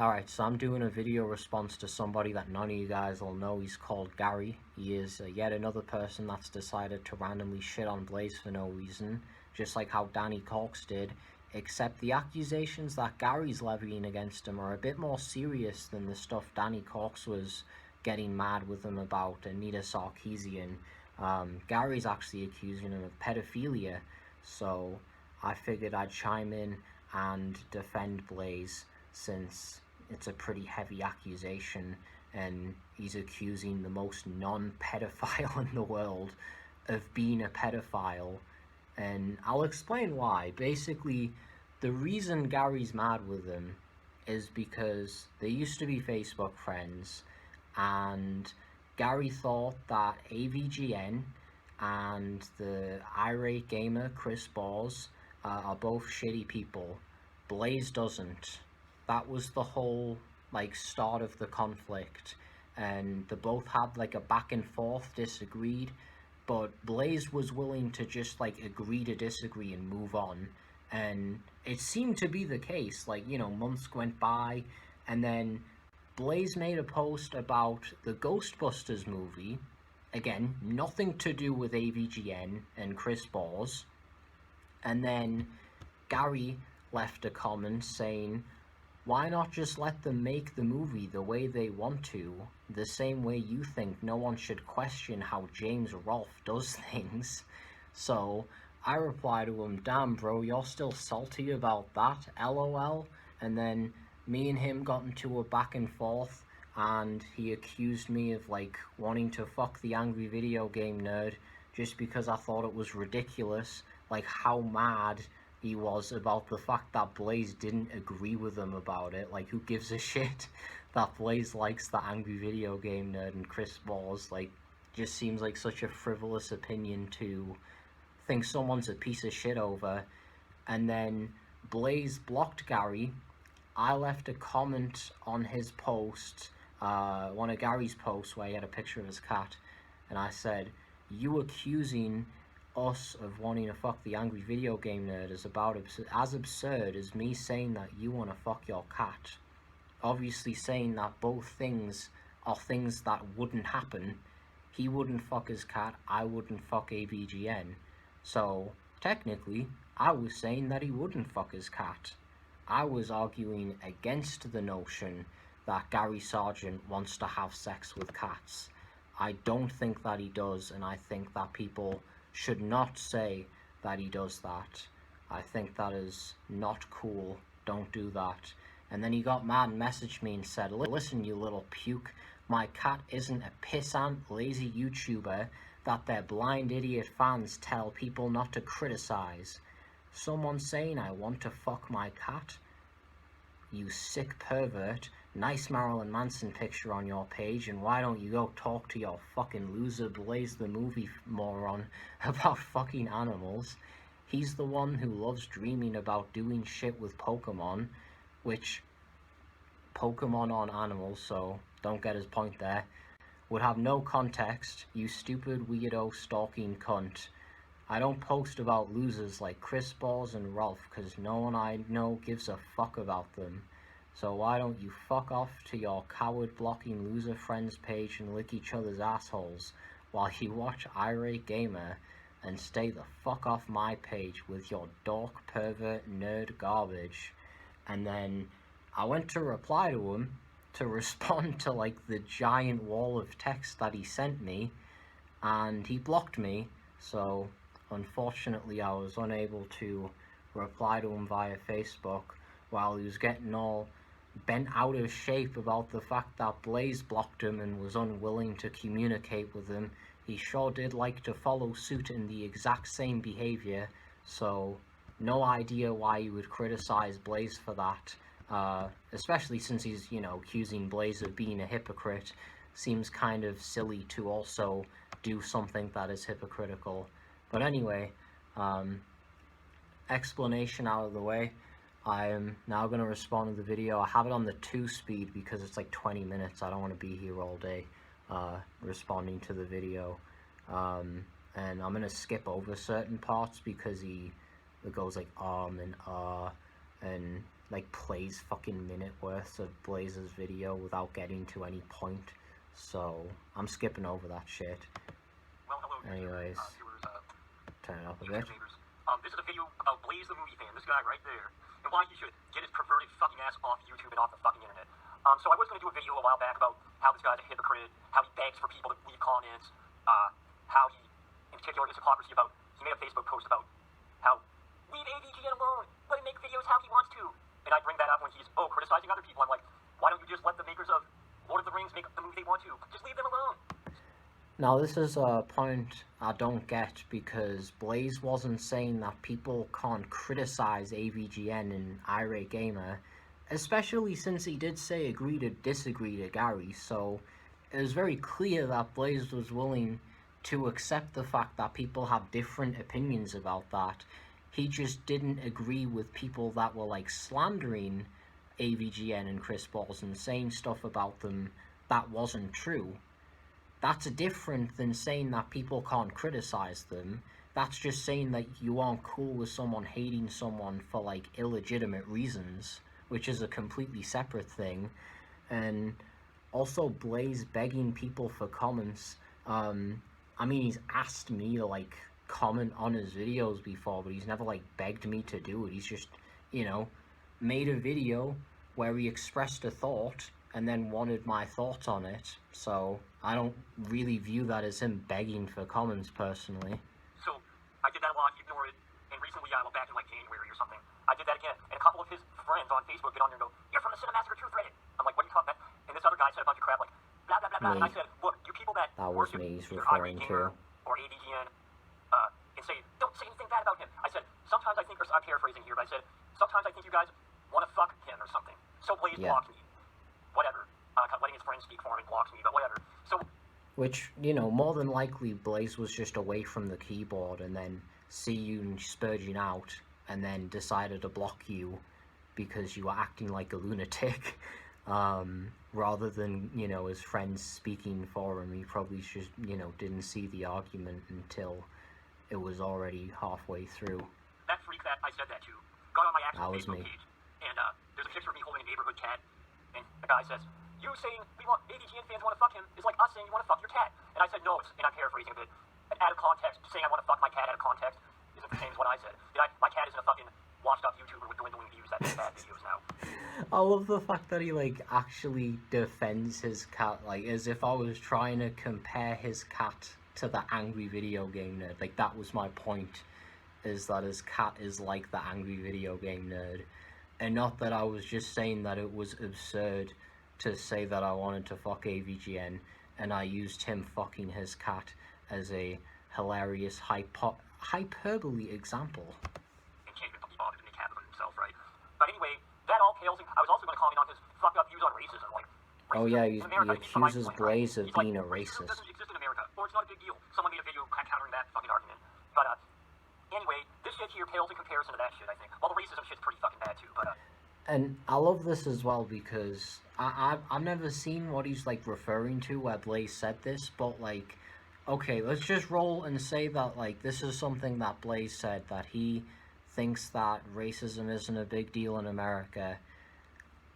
Alright, so I'm doing a video response to somebody that none of you guys will know. He's called Gary. He is yet another person that's decided to randomly shit on Blaze for no reason, just like how Danny Cox did, except the accusations that Gary's levying against him are a bit more serious than the stuff Danny Cox was getting mad with him about, and Nita Sarkeesian. Gary's actually accusing him of pedophilia, so I figured I'd chime in and defend Blaze, since it's a pretty heavy accusation and he's accusing the most non-pedophile in the world of being a pedophile, and I'll explain why. Basically, the reason Gary's mad with him is because they used to be Facebook friends, and Gary thought that AVGN and the irate gamer Chris Balls are both shitty people. Blaze doesn't. That was the whole start of the conflict, and they both had a back and forth, disagreed, but Blaze was willing to just agree to disagree and move on, and it seemed to be the case. Months went by, and then Blaze made a post about the Ghostbusters movie, again, nothing to do with AVGN and Chris Balls, and then Gary left a comment saying, why not just let them make the movie the way they want to, the same way you think no one should question how James Rolfe does things? So I replied to him, damn bro, you're still salty about that, lol. And then me and him got into a back and forth, and he accused me of wanting to fuck the angry video game nerd just because I thought it was ridiculous, how mad he was about the fact that Blaze didn't agree with him about it. Who gives a shit that Blaze likes the angry video game nerd and Chris Balls? Just seems like such a frivolous opinion to think someone's a piece of shit over. And then Blaze blocked Gary. I left a comment on his post, one of Gary's posts where he had a picture of his cat, and I said, you accusing us of wanting to fuck the angry video game nerd is about as absurd as me saying that you want to fuck your cat. Obviously saying that both things are things that wouldn't happen. He wouldn't fuck his cat, I wouldn't fuck AVGN. So technically, I was saying that he wouldn't fuck his cat. I was arguing against the notion that Gary Sargent wants to have sex with cats. I don't think that he does, and I think that people should not say that he does that. I think that is not cool. Don't do that. And then he got mad and messaged me and said, listen, you little puke, my cat isn't a pissant, lazy YouTuber that their blind idiot fans tell people not to criticize. Someone saying I want to fuck my cat? You sick pervert. Nice Marilyn Manson picture on your page, and why don't you go talk to your fucking loser Blaze the Movie moron about fucking animals? He's the one who loves dreaming about doing shit with Pokemon, which Pokemon on animals, so don't get his point there. Would have no context, you stupid weirdo stalking cunt. I don't post about losers like Chris Balls and Rolf, cause no one I know gives a fuck about them. So why don't you fuck off to your coward-blocking loser friends page and lick each other's assholes while you watch Irate Gamer, and stay the fuck off my page with your dork pervert nerd garbage. And then I went to reply to him to respond to the giant wall of text that he sent me, and he blocked me, so unfortunately I was unable to reply to him via Facebook while he was getting all bent out of shape about the fact that Blaze blocked him and was unwilling to communicate with him. He sure did like to follow suit in the exact same behavior, so no idea why you would criticize Blaze for that, especially since he's, accusing Blaze of being a hypocrite. Seems kind of silly to also do something that is hypocritical. But anyway, explanation out of the way. I am now going to respond to the video. I have it on the 2-speed because it's 20 minutes. I don't want to be here all day responding to the video. And I'm going to skip over certain parts because it goes and like plays fucking minute worth of Blaze's video without getting to any point, so I'm skipping over that shit. Well, hello, anyways, viewers, turn it up a bit. This is a video about BlazeTheMovieFan, this guy right there, and why he should get his perverted fucking ass off YouTube and off the fucking internet. So I was going to do a video a while back about how this guy's a hypocrite, how he begs for people to leave comments, how he, in particular, his hypocrisy about, he made a Facebook post about how, leave AVGN alone, let him make videos how he wants to. And I bring that up when he's, criticizing other people. I'm like, why don't you just let the makers of Lord of the Rings make the movie they want to? Just leave them alone. Now this is a point I don't get, because Blaze wasn't saying that people can't criticize AVGN and Irate Gamer, especially since he did say agree to disagree to Gary, so it was very clear that Blaze was willing to accept the fact that people have different opinions about that. He just didn't agree with people that were like slandering AVGN and Chris Balls and saying stuff about them that wasn't true. That's different than saying that people can't criticize them. That's just saying that you aren't cool with someone hating someone for like illegitimate reasons, which is a completely separate thing. And also Blaze begging people for comments. I mean, he's asked me to like comment on his videos before, but he's never like begged me to do it. He's just, you know, made a video where he expressed a thought and then wanted my thoughts on it, so I don't really view that as him begging for comments personally. So I did that a lot, he ignored it, and recently, back in like January or something, I did that again, and a couple of his friends on Facebook get on there and go, "You're from the Cinemassacre Truth Reddit." I'm like, "What are you talking about?" And this other guy said a bunch of crap like, blah blah blah blah, and I said, "Look, you people that was me he's referring to, or AVGN, and say, don't say anything bad about him." I said, sometimes I think, or I'm paraphrasing here, but I said, sometimes I think you guys want to fuck him or something. So Blaze blocked me. Whatever. Letting his friends speak for him and blocks me, but whatever. So, which, you know, more than likely Blaze was just away from the keyboard and then see you spurging out and then decided to block you because you were acting like a lunatic. Rather than, you know, his friends speaking for him, he probably just, you know, didn't see the argument until it was already halfway through. That freak that I said that to got on my actual Facebook me. page, and there's a picture of me holding a neighborhood cat, and the guy says, "You saying we want AVGN fans want to fuck him is like us saying you want to fuck your cat." And I said, "No," and I'm paraphrasing a bit, and out of context, saying I want to fuck my cat out of context isn't the same as what I said. My cat isn't a fucking washed up YouTuber with dwindling views that makes bad videos now. I love the fact that he, like, actually defends his cat, like, as if I was trying to compare his cat to the angry video game nerd. Like, that was my point, is that his cat is like the angry video game nerd. And not that I was just saying that it was absurd to say that I wanted to fuck AVGN, and I used him fucking his cat as a hilarious hyperbole example. And can't even be bothered to make half of them himself, right? But anyway, that all pales in... I was also going to comment on his fucked up views on racism, like... Racism oh yeah, he accuses Blaze of being a racist. racist. Doesn't exist in America, or it's not a big deal. Someone made a video countering that fucking argument. But, anyway, this shit here pales in comparison to that shit, I think. Well, the racism shit's pretty fucking bad, too, but, And I love this as well, because I've never seen what he's, like, referring to where Blaze said this, but, like, okay, let's just roll and say that, like, this is something that Blaze said, that he thinks that racism isn't a big deal in America.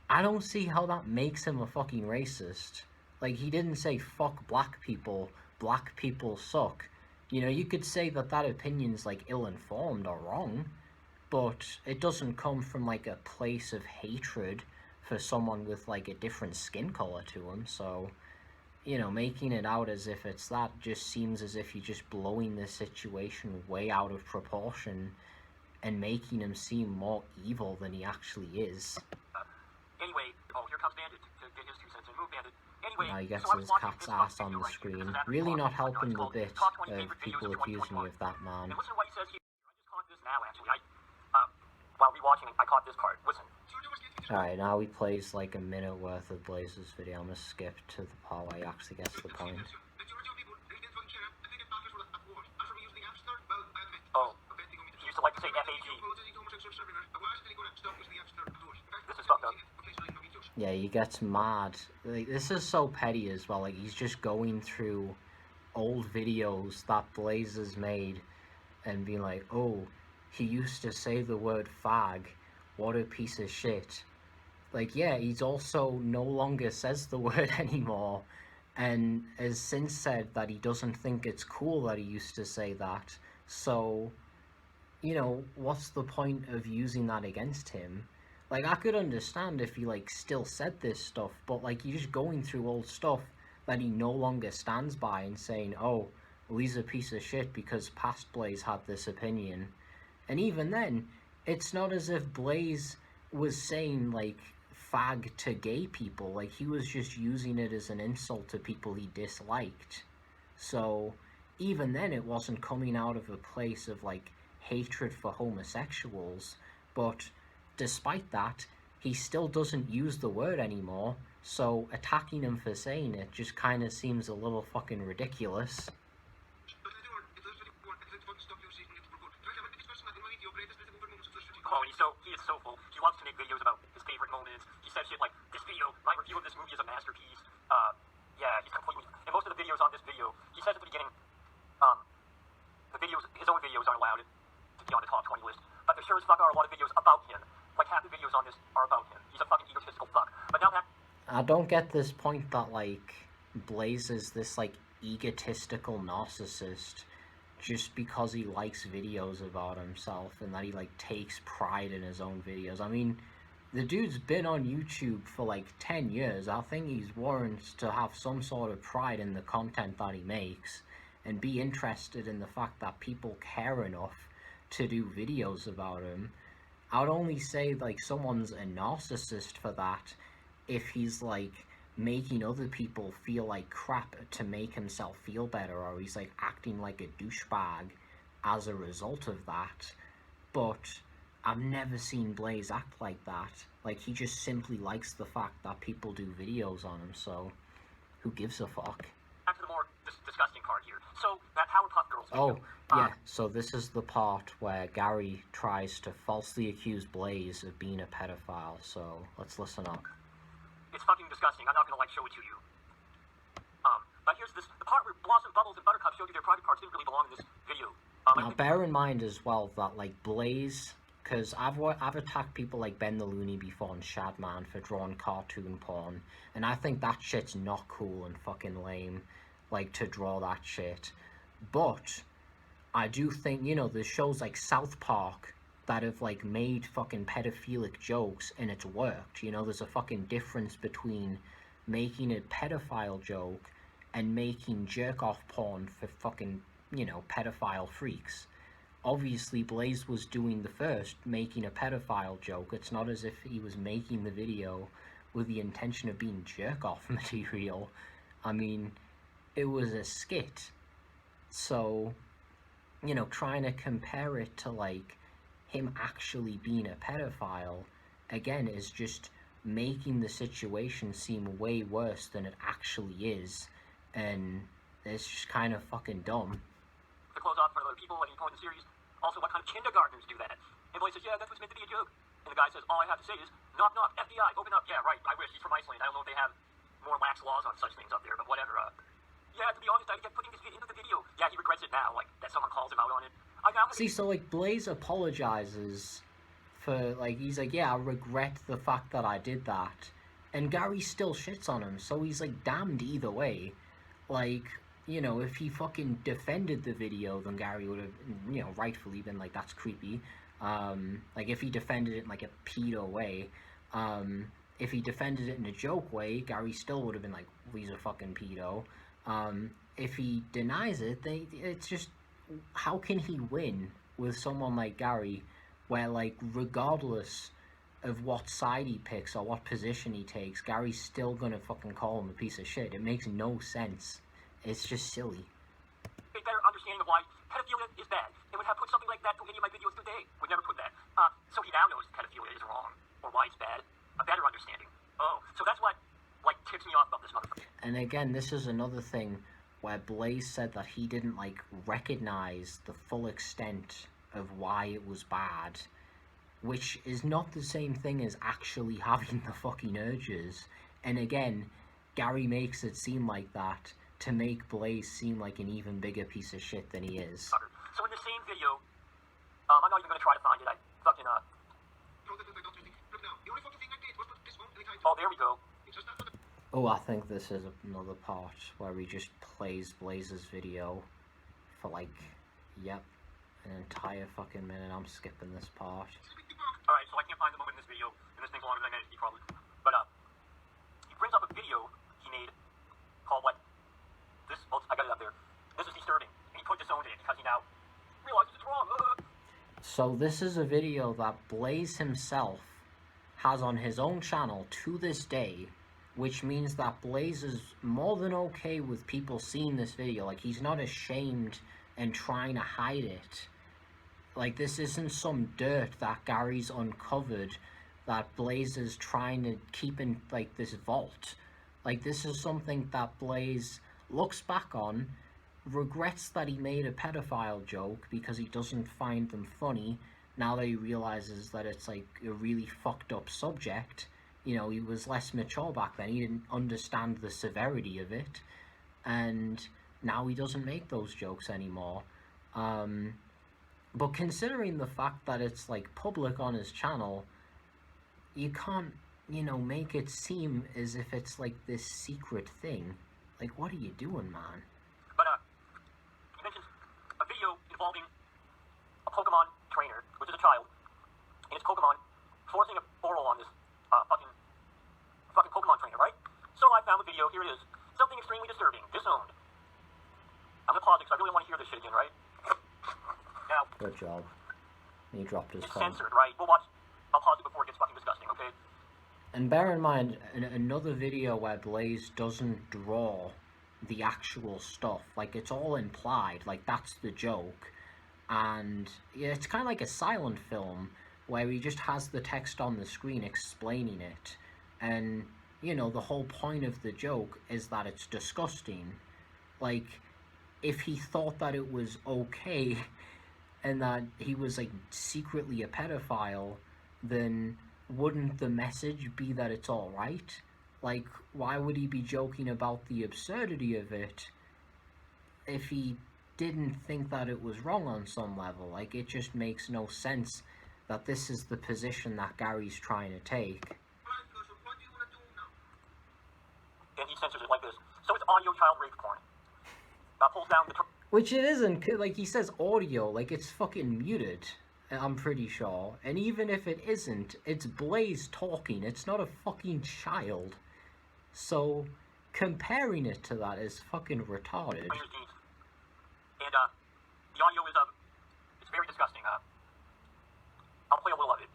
I don't see how that makes him a fucking racist. Like, he didn't say, fuck black people suck. You know, you could say that that opinion's, like, ill-informed or wrong, but it doesn't come from, like, a place of hatred for someone with, like, a different skin color to him, so, you know, making it out as if it's that just seems as if you're just blowing this situation way out of proportion and making him seem more evil than he actually is. Anyway, here comes Bandit to get his 2 cents and move Bandit. Anyway, now he gets his cat's ass on the screen. Really not helping the bit of people accusing me of that man. And listen to what he says here. I just caught this now, actually. While rewatching, I caught this part. Listen. Alright, now he plays like a minute worth of Blaze's video. I'm gonna skip to the part where he actually gets the point. Oh, he used to like to say FAG. This is fucked up. Yeah, he gets mad. Like, this is so petty as well. Like, he's just going through old videos that Blaze has made and being like, oh, he used to say the word fag what a piece of shit. Like, yeah, he's also no longer says the word anymore, and has since said that he doesn't think it's cool that he used to say that. So, what's the point of using that against him? Like, I could understand if he, like, still said this stuff, but, like, you're just going through old stuff that he no longer stands by and saying, oh, well, he's a piece of shit because past Blaze had this opinion. And even then, it's not as if Blaze was saying, like, fag to gay people. Like, he was just using it as an insult to people he disliked. So, even then, it wasn't coming out of a place of, like, hatred for homosexuals. But despite that, he still doesn't use the word anymore. So, attacking him for saying it just kind of seems a little fucking ridiculous. Oh, and he is so full. He loves to make videos about his favorite moments. He says shit like, this video, my review of this movie is a masterpiece. Yeah, he's completely, and most of the videos on this video, he says at the beginning, the videos, his own videos aren't allowed to be on the top 20 list, but there sure as fuck are a lot of videos about him. Like, half the videos on this are about him. He's a fucking egotistical fuck. But now that... I don't get this point that, like, Blaze is this, like, egotistical narcissist just because he likes videos about himself and that he, like, takes pride in his own videos. I mean, the dude's been on YouTube for, like, 10 years. I think he's warrants to have some sort of pride in the content that he makes and be interested in the fact that people care enough to do videos about him. I would only say, like, someone's a narcissist for that if he's, like, making other people feel like crap to make himself feel better, or he's, like, acting like a douchebag as a result of that. But I've never seen Blaze act like that. Like, he just simply likes the fact that people do videos on him, so who gives a fuck? Back to the more disgusting part here. So, that Powerpuff Girls video. Oh, yeah, so this is the part where Gary tries to falsely accuse Blaze of being a pedophile, so let's listen up. It's fucking disgusting. I'm not gonna, like, show it to you. But here's the part where Blossom, Bubbles, and Buttercup showed you their private parts didn't really belong in this video. Now, bear in mind as well that, like, Blaze, because I've attacked people like Ben the Looney before and Shadman for drawing cartoon porn, and I think that shit's not cool and fucking lame, like, to draw that shit. But I do think, there's shows like South Park that have, like, made fucking pedophilic jokes and it's worked. There's a fucking difference between making a pedophile joke and making jerk-off porn for fucking, pedophile freaks. Obviously, Blaze was doing the first, making a pedophile joke. It's not as if he was making the video with the intention of being jerk-off material. I mean, it was a skit. So, trying to compare it to, like, him actually being a pedophile, again, is just making the situation seem way worse than it actually is, and it's just kind of fucking dumb. To close off for other people at any point in the series, also, what kind of kindergartners do that? And Blaze says, yeah, that was meant to be a joke. And the guy says, all I have to say is, knock, knock, FBI, open up. Yeah, right, I wish, he's from Iceland. I don't know if they have more lax laws on such things up there, but whatever. Yeah, to be honest, I kept putting this into the video. Yeah, he regrets it now, like, that someone calls him out on it. See, so, like, Blaze apologizes for, like, he's like, yeah, I regret the fact that I did that. And Gary still shits on him, so he's, like, damned either way. Like, if he fucking defended the video, then Gary would have, rightfully been like, that's creepy. Like, if he defended it in, like, a pedo way. If he defended it in a joke way, Gary still would have been like, well, he's a fucking pedo. If he denies it, it's just, how can he win with someone like Gary, where, like, regardless of what side he picks or what position he takes, Gary's still gonna fucking call him a piece of shit? It makes no sense. It's just silly. A better understanding of why pedophilia is bad, and would have put something like that to any of my videos today. Would never put that. So he now knows pedophilia is wrong, or why it's bad. A better understanding. Oh, so that's what, like, tips me off about this motherfucker. And again, this is another thing where Blaze said that he didn't, like, recognize the full extent of why it was bad, which is not the same thing as actually having the fucking urges. And again, Gary makes it seem like that to make Blaze seem like an even bigger piece of shit than he is. So in the same video, I'm not even going to try to find it, I fucking, Oh, there we go. Oh, I think this is another part where he just plays Blaze's video for like, yep, an entire fucking minute. I'm skipping this part. Alright, so I can't find the moment in this video, and this thing's longer than I meant it to be probably. But, he brings up a video he made called, like, this, well, I got it up there. This is disturbing. And he put disowned it because he now realizes it's wrong. So this is a video that Blaze himself has on his own channel to this day, which means that Blaze is more than okay with people seeing this video. Like, he's not ashamed and trying to hide it. Like, this isn't some dirt that Gary's uncovered that Blaze is trying to keep in, like, this vault. Like, this is something that Blaze looks back on, regrets that he made a pedophile joke because he doesn't find them funny, now that he realizes that it's, like, a really fucked up subject. You know, he was less mature back then, he didn't understand the severity of it, and now he doesn't make those jokes anymore. But considering the fact that it's, like, public on his channel, you can't, you know, make it seem as if it's, like, this secret thing. Like, what are you doing, man? But, he mentions a video involving a Pokemon trainer, which is a child, and it's Pokemon forcing a oral on this, fucking Pokemon trainer, right? So I found the video, here it is. Something extremely disturbing, disowned. I'm gonna pause it because I really want to hear this shit again, right? Now, good job. He dropped his it's phone. censored, right? We'll watch. I'll pause it before it gets fucking disgusting, okay? And bear in mind, another video where Blaze doesn't draw the actual stuff. Like, it's all implied. Like, that's the joke. And yeah, it's kind of like a silent film where he just has the text on the screen explaining it. And, you know, the whole point of the joke is that it's disgusting. Like, if he thought that it was okay and that he was, like, secretly a pedophile, then wouldn't the message be that it's alright? Like, why would he be joking about the absurdity of it if he didn't think that it was wrong on some level? Like, it just makes no sense that this is the position that Gary's trying to take. And he censors it like this. So it's audio child rape porn. Pulls down the... Which it isn't, like, he says audio, like, it's fucking muted, I'm pretty sure. And even if it isn't, it's Blaze talking, it's not a fucking child. So, comparing it to that is fucking retarded. And, the audio is, it's very disgusting, I'll play a little of it.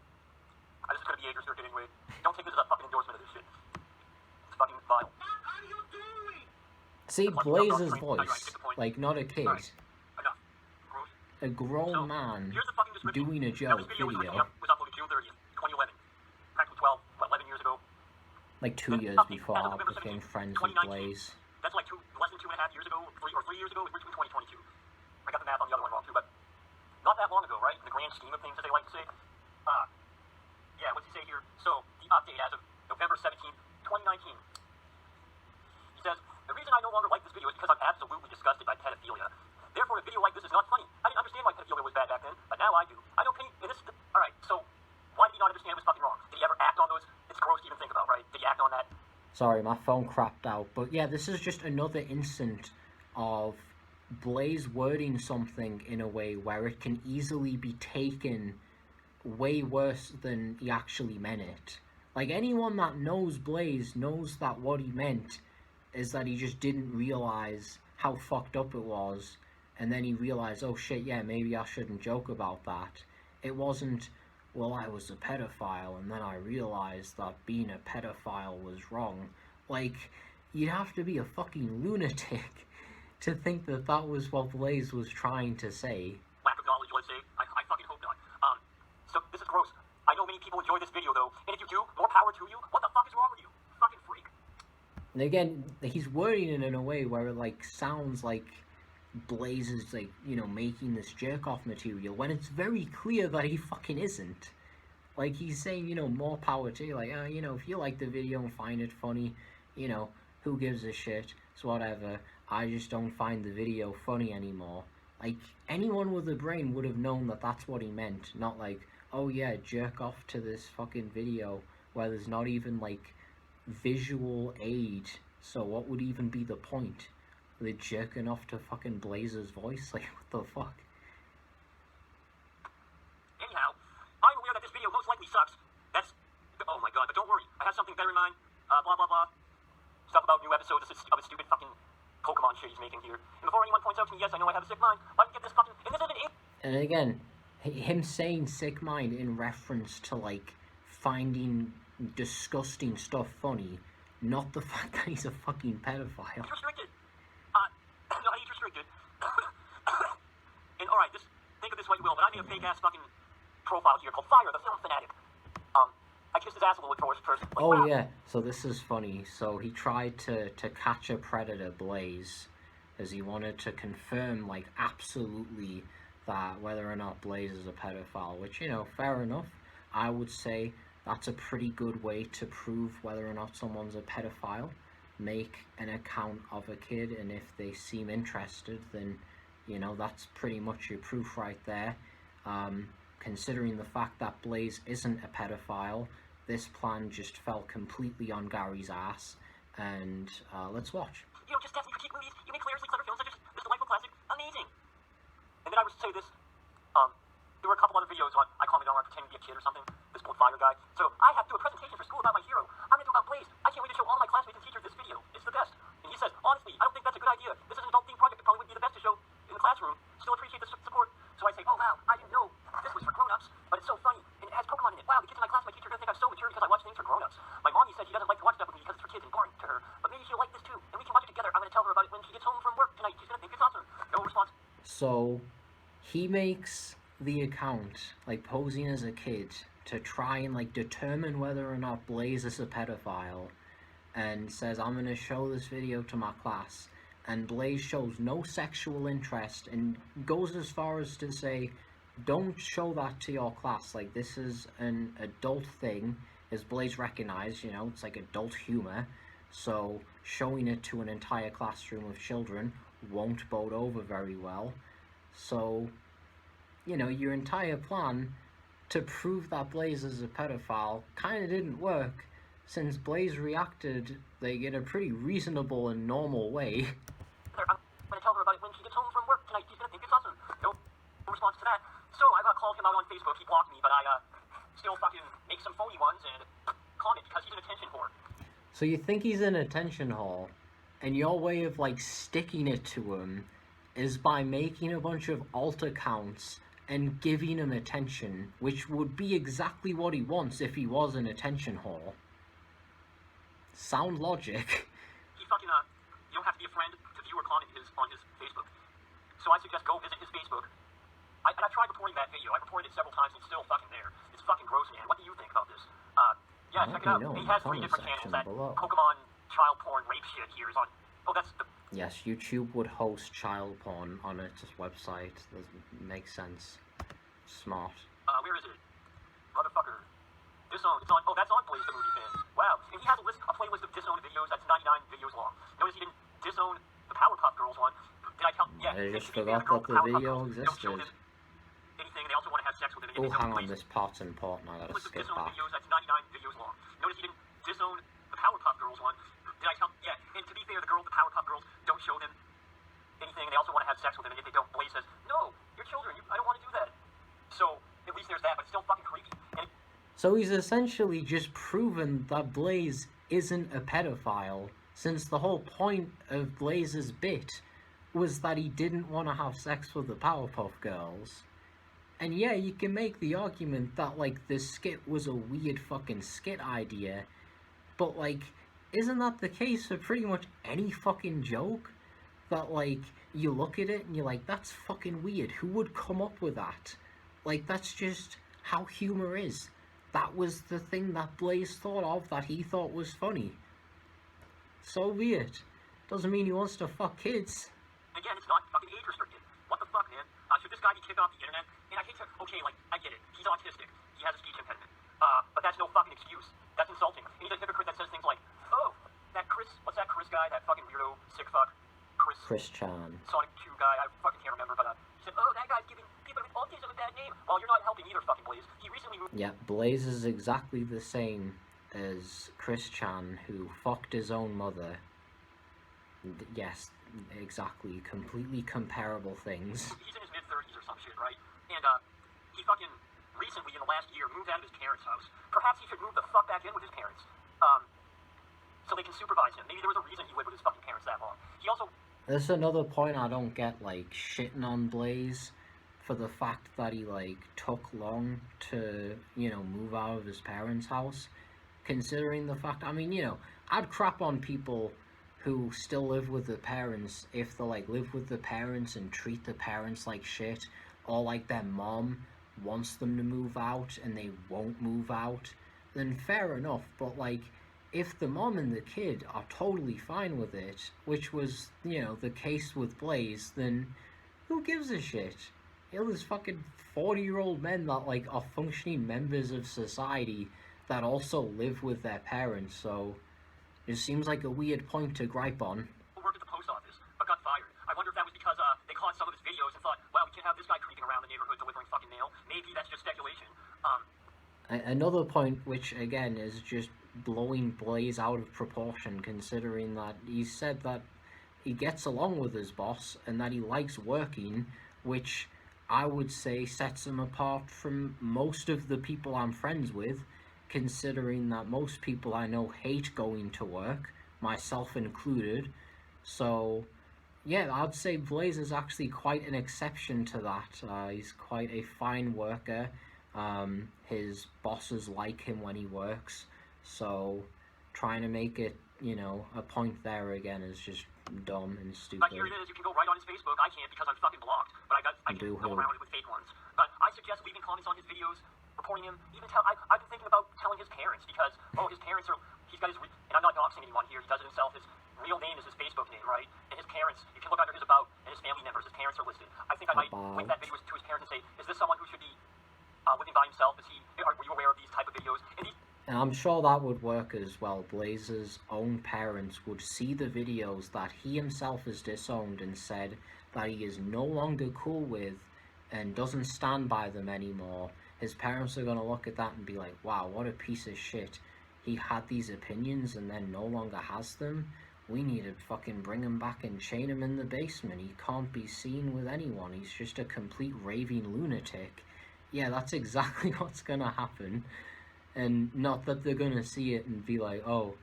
This is gonna be age restricted anyway. Don't take this as a fucking endorsement of this shit. It's fucking vile. See, Blaze's voice, like, not a kid. Right. A grown man doing a joke video. Was uploaded June 30th, 2011. Practically 11 years ago. Like 2 years before I became friends with Blaze. That's like less than 2.5 years ago, or 3 years ago. It's between 2022. I got the math on the other one wrong too, but not that long ago, right? In the grand scheme of things, as they like to say. Yeah, what's he say here? So, the update as of November 17th, 2019. He says, the reason I no longer like this video is because I'm absolutely disgusted by pedophilia. Therefore, a video like this is not funny. I didn't understand why pedophilia was bad back then, but now I do. I know Penny, and this is alright, so, why did he not understand it was fucking wrong? Did he ever act on those? It's gross to even think about, right? Did he act on that? Sorry, my phone crapped out, but yeah, this is just another instant of Blaze wording something in a way where it can easily be taken way worse than he actually meant it. Like, anyone that knows Blaze knows that what he meant is that he just didn't realize how fucked up it was, and then he realized, oh shit, yeah, maybe I shouldn't joke about that. It wasn't, well, I was a pedophile, and then I realized that being a pedophile was wrong. Like, you'd have to be a fucking lunatic to think that that was what Blaze was trying to say. Lack of knowledge, let's say. I fucking hope not. So, this is gross. I know many people enjoy this video, though, and if you do, more power to you. What the fuck is wrong with you? Fucking freak. And again, he's wording it in a way where it, like, sounds like Blaze is, like, you know, making this jerk-off material, when it's very clear that he fucking isn't. Like, he's saying, you know, more power to you, like, you know, if you like the video and find it funny, you know, who gives a shit, it's whatever, I just don't find the video funny anymore. Like, anyone with a brain would have known that that's what he meant, not like, oh yeah, jerk off to this fucking video, where there's not even, like, visual aid, so what would even be the point? Are they jerking off to fucking Blaze's voice? Like, what the fuck? Anyhow, I'm aware that this video most likely sucks. That's... Oh my god, but don't worry. I have something better in mind. Blah, blah, blah. Stuff about new episodes of a stupid fucking Pokemon shit he's making here. And before anyone points out to me, yes, I know I have a sick mind, but I can get this fucking... And this isn't it. And again, him saying sick mind in reference to, like, finding disgusting stuff funny, not the fact that he's a fucking pedophile. Age restricted. Not age restricted. And alright, just think of this what you will, but I made a fake ass fucking profile here called Fire the Film Fanatic. I kissed his ass a little bit first. Like, oh wow. yeah, so this is funny. So he tried to catch a predator, Blaze, as he wanted to confirm, like, absolutely that whether or not Blaze is a pedophile, which, you know, fair enough. I would say that's a pretty good way to prove whether or not someone's a pedophile. Make an account of a kid, and if they seem interested, then, you know, that's pretty much your proof right there. Considering the fact that Blaze isn't a pedophile, this plan just fell completely on Gary's ass, and let's watch. You know, just definitely critique movies. You make hilariously clever films such as this delightful classic. Amazing. And then I would say this. There were a couple other videos on I commented on where I pretended to be a kid or something. This old Fire guy. So I have to do a presentation for school about my hero. I'm going to do about Blaze. I can't wait to show all my classmates and teachers this video. It's the best. And he says, honestly, I don't think that's a good idea. This is an adult themed project that probably would be the best to show in the classroom. Still appreciate the support. So I say, oh wow, I didn't know this was for grown-ups, but it's so funny, and it has Pokemon in it. Wow, the kids in my class, my teacher are going to think I'm so mature because I watch things for grown-ups. My mommy said she doesn't like to watch stuff with me because it's for kids and boring to her, but maybe she'll like this too, and we can watch it together. I'm going to tell her about it when she gets home from work tonight. She's going to think it's awesome. No response. So he makes the account, like, posing as a kid to try and, like, determine whether or not Blaze is a pedophile, and says, I'm going to show this video to my class, and Blaze shows no sexual interest and goes as far as to say, don't show that to your class, like, this is an adult thing, as Blaze recognized, you know, it's like adult humor, so showing it to an entire classroom of children won't bode over very well. So, you know, your entire plan to prove that Blaze is a pedophile kind of didn't work, since Blaze reacted, like, in a pretty reasonable and normal way. I'm going to tell her about it when she gets home from work tonight. She's going to think it's awesome. No response to that. So I called him out on Facebook. He blocked me, but I still fucking make some phony ones and comment because he's an attention whore. So you think he's an attention whore, and your way of, like, sticking it to him is by making a bunch of alt accounts and giving him attention, which would be exactly what he wants if he was an attention whore. Sound logic. He fucking, you don't have to be a friend to view or comment on his Facebook. So I suggest go visit his Facebook. And I tried reporting that video. I reported it several times, and it's still fucking there. It's fucking gross, man. What do you think about this? Yeah, check it out. He has 3 different channels. That Pokemon child porn rape shit here is on... Oh, that's the... Yes, YouTube would host child porn on its website. That makes sense. Smart. Where is it? Motherfucker. Disowned. It's on... Oh, that's on BlazeTheMovieFan. Wow. And he has a playlist of disowned videos that's 99 videos long. Notice he didn't disown the Powerpuff Girls one. Did I tell... Yeah. I just forgot that the video existed. Anything, they also want to have sex with him. Oh, hang on, this part's important. I gotta skip back. Videos, that's 99 videos long. Notice he didn't disown the Powerpuff Girls one. Did I tell... Yeah, and to be fair, the Powerpuff Girls don't show them anything, and they also want to have sex with him, and if they don't, Blaze says, no, you're children, I don't want to do that. So, at least there's that, but it's still fucking creepy. So he's essentially just proven that Blaze isn't a pedophile, since the whole point of Blaze's bit was that he didn't want to have sex with the Powerpuff Girls. And yeah, you can make the argument that, like, this skit was a weird fucking skit idea, but, like, isn't that the case for pretty much any fucking joke? That, like, you look at it and you're like, that's fucking weird, who would come up with that? Like, that's just how humor is. That was the thing that Blaze thought of that he thought was funny. So weird. Doesn't mean he wants to fuck kids. Again, it's not fucking age restricted. What the fuck, man? Should this guy be kicked off the internet? And I hate to... Okay, like, I get it. He's autistic. He has a speech impediment. But that's no fucking excuse. That's insulting. And he's a hypocrite that says things like, oh, that Chris... What's that Chris guy? That fucking weirdo, sick fuck? Chris Chan. Sonic 2 guy. I fucking can't remember, but he said, oh, that guy's giving people with autism a bad name. Well, you're not helping either, fucking Blaze. He recently moved... Yeah, Blaze is exactly the same as Chris Chan, who fucked his own mother. Yes, exactly. Completely comparable things. He's in his mid-30s or some shit, right? And he fucking recently, in the last year, moved out of his parents' house. Perhaps he should move the fuck back in with his parents, so they can supervise him. Maybe there was a reason he lived with his fucking parents that long. He also... That's another point I don't get, like, shitting on Blaze for the fact that he, like, took long to, you know, move out of his parents' house. Considering the fact, I mean, you know, I'd crap on people who still live with their parents if they, like, live with their parents and treat the parents like shit, or, like, their mom wants them to move out and they won't move out, then fair enough. But, like, if the mom and the kid are totally fine with it, which was, you know, the case with Blaze, then who gives a shit? You know, there's fucking 40-year-old men that, like, are functioning members of society that also live with their parents, so it seems like a weird point to gripe on. Worked at the post office, but got fired. I wonder if that was because they caught some of his videos and thought, wow, we can't have this guy creeping around the neighborhood delivering fucking mail. Maybe that's just speculation. Another point, which again is just blowing Blaze out of proportion, considering that he said that he gets along with his boss and that he likes working, which I would say sets him apart from most of the people I'm friends with, considering that most people I know hate going to work, myself included. So yeah, I'd say Blaze is actually quite an exception to that. He's quite a fine worker. His bosses like him when he works, so trying to make it, you know, a point there again is just dumb and stupid. But here it is, you can go right on his Facebook. I can't because I'm fucking blocked, but I can go around it with fake ones. But I suggest leaving comments on his videos, reporting him, even I've been thinking about telling his parents because, oh, his parents are, he's got his, and I'm not doxing anyone here, he does it himself, his real name is his Facebook name, right? And his parents, you can look under his about, and his family members, his parents are listed. I think I might link that video to his parents and say, is this someone who should be living by himself? Are you aware of these type of videos? And I'm sure that would work as well. Blaze's own parents would see the videos that he himself has disowned and said that he is no longer cool with and doesn't stand by them anymore. His parents are going to look at that and be like, wow, what a piece of shit. He had these opinions and then no longer has them. We need to fucking bring him back and chain him in the basement. He can't be seen with anyone. He's just a complete raving lunatic. Yeah, that's exactly what's gonna happen. And not that they're gonna see it and be like, oh,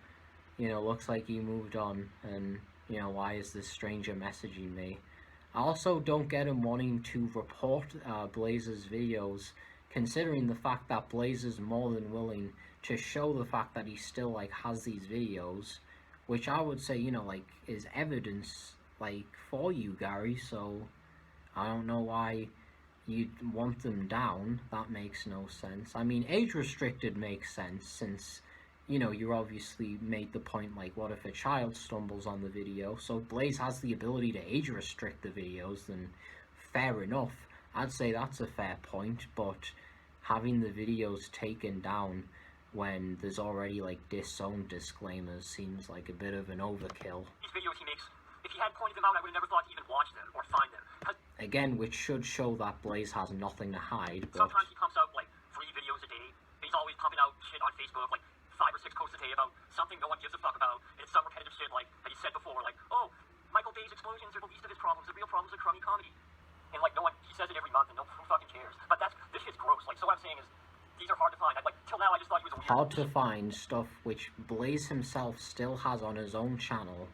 you know, looks like he moved on, and, you know, why is this stranger messaging me? I also don't get him wanting to report Blaze's videos, considering the fact that Blaze is more than willing to show the fact that he still, like, has these videos, which I would say, you know, like, is evidence, like, for you, Gary, so I don't know why you'd want them down. That makes no sense. I mean, age restricted makes sense, since, you know, you obviously made the point, like, what if a child stumbles on the video? So Blaze has the ability to age restrict the videos, then fair enough. I'd say that's a fair point, but having the videos taken down when there's already, like, disowned disclaimers seems like a bit of an overkill. These videos he makes, if he had pointed them out, I would have never thought to even watch them or find them. Again, which should show that Blaze has nothing to hide, but sometimes he pumps out, like, 3 videos a day. He's always pumping out shit on Facebook, like, 5 or 6 posts a day about something no one gives a fuck about. And it's some repetitive shit, like, that he said before, like, oh, Michael Bay's explosions are the least of his problems. The real problems are crummy comedy. And, like, no one, he says it every month, and who fucking cares? But this shit's gross. Like, so what I'm saying is, these are hard to find. Till now, I just thought he was a weird... Hard to find stuff which Blaze himself still has on his own channel.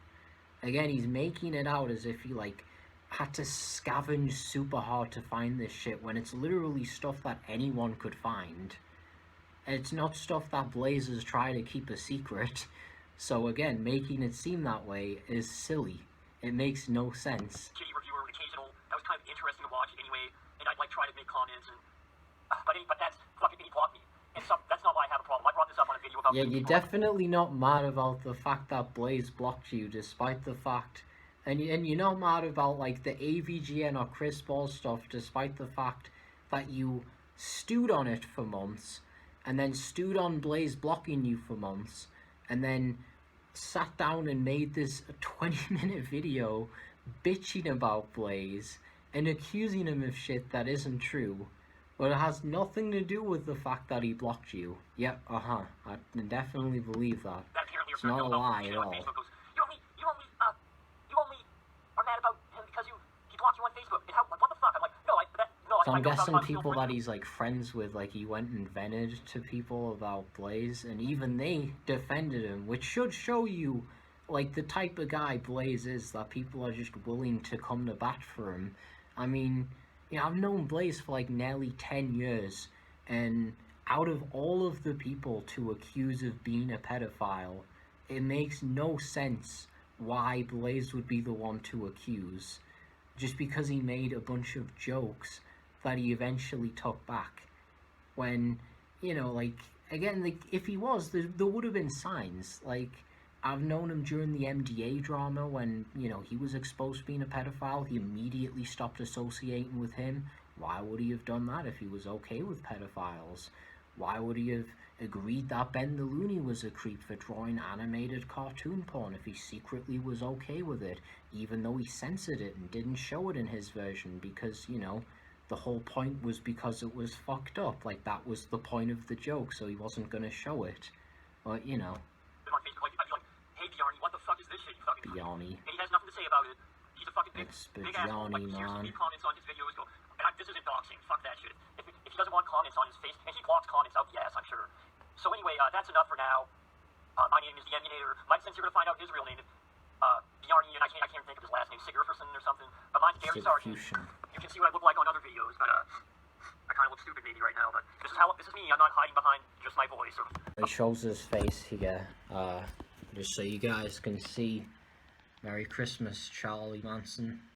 Again, he's making it out as if he, like, had to scavenge super hard to find this shit, when it's literally stuff that anyone could find. It's not stuff that Blazers try to keep a secret. So again, making it seem that way is silly. It makes no sense. Kitty reviewer, occasional, that was kind of interesting to watch anyway, and I'd, like, try to make comments, and but that's fucking, he blocked me. And that's not why I have a problem. I brought this up on a video about... Yeah, you're definitely not mad about the fact that Blaze blocked you, despite the fact... And you're not mad about, like, the AVGN or Chris Ball stuff, despite the fact that you stewed on it for months, and then stewed on Blaze blocking you for months, and then sat down and made this 20-minute video bitching about Blaze and accusing him of shit that isn't true. But it has nothing to do with the fact that he blocked you. Yep, I can definitely believe that. That apparently It's not a lie at all. Facebook goes, you only are mad about him because he blocked you on Facebook. And how, like, what the fuck? I'm like, no, So I'm I know guessing about people that he's like friends with, like he went and vented to people about Blaze, and even they defended him, which should show you like the type of guy Blaze is, that people are just willing to come to bat for him. I mean, you know, I've known Blaze for like nearly 10 years, and out of all of the people to accuse of being a pedophile, it makes no sense why Blaze would be the one to accuse, just because he made a bunch of jokes that he eventually took back. When, you know, like, again, like, if he was, there would have been signs. Like, I've known him during the MDA drama when, you know, he was exposed to being a pedophile. He immediately stopped associating with him. Why would he have done that if he was okay with pedophiles? Why would he have agreed that Ben the Looney was a creep for drawing animated cartoon porn if he secretly was okay with it, even though he censored it and didn't show it in his version because, you know, the whole point was because it was fucked up. Like, that was the point of the joke, so he wasn't gonna show it. But, you know. on Facebook, like, I'd be like, hey, Bjarni, what the fuck is this shit, you fucking... Bjarni. And he has nothing to say about it. He's a fucking big asshole. Like, Bjarni, he seriously man. leave comments on his videos, go, this isn't doxing, fuck that shit. If he doesn't want comments on his face, and he blocks comments out the ass, I'm sure. So anyway, that's enough for now. My name is the Emunator. Mike, since you're gonna find out his real name, Bjarni, and I can't think of his last name, Sigurðsson or something, but mine's Gary Sargent. You can see what I look like on other videos, but, I kind of look stupid maybe right now, but this is me. I'm not hiding behind just my voice. He shows his face here, just so you guys can see. Merry Christmas, Charlie Manson.